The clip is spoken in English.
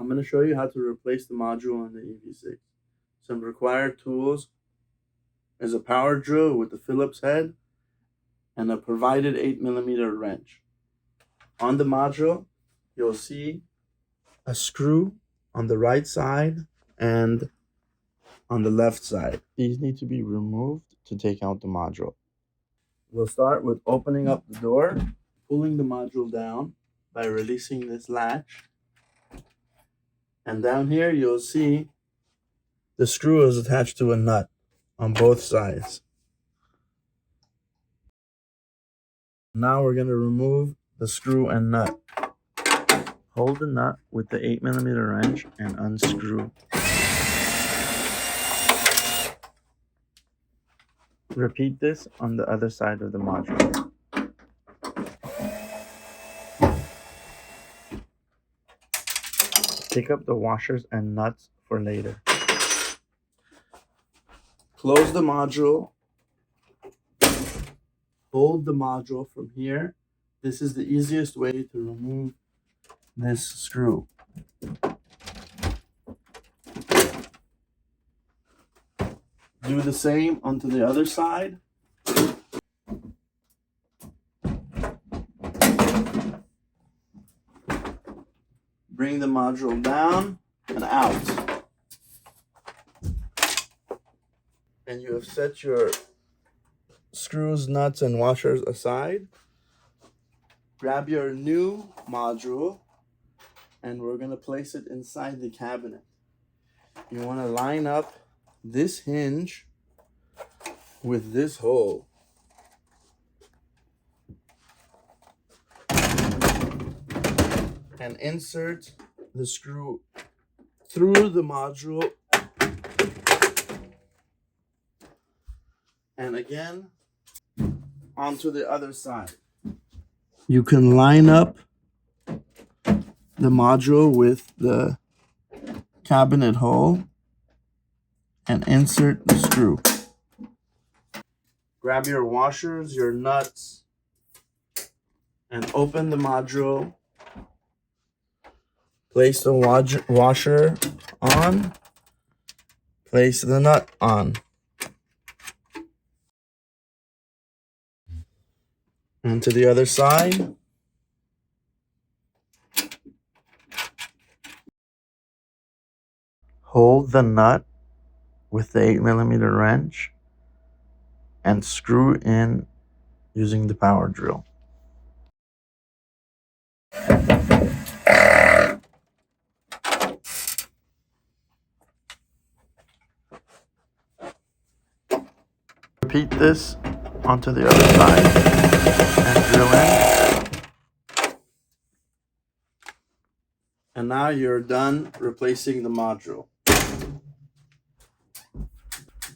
I'm going to show you how to replace the module on the EV6. Some required tools is a power drill with the Phillips head and a provided 8mm wrench. On the module, you'll see a screw on the right side and on the left side. These need to be removed to take out the module. We'll start with opening up the door, pulling the module down by releasing this latch. And down here, you'll see the screw is attached to a nut on both sides. Now we're going to remove the screw and nut. Hold the nut with the 8mm wrench and unscrew. Repeat this on the other side of the module. Pick up the washers and nuts for later. Close the module. Hold the module from here. This is the easiest way to remove this screw. Do the same onto the other side. Bring the module down and out. And you have set your screws, nuts, and washers aside. Grab your new module and we're going to place it inside the cabinet. You want to line up this hinge with this hole. And insert the screw through the module. And again, onto the other side. You can line up the module with the cabinet hole and insert the screw. Grab your washers, your nuts, and open the module. Place the washer on. Place the nut on. And to the other side. Hold the nut with the 8mm wrench and screw in using the power drill. Repeat this onto the other side and drill in. And now you're done replacing the module.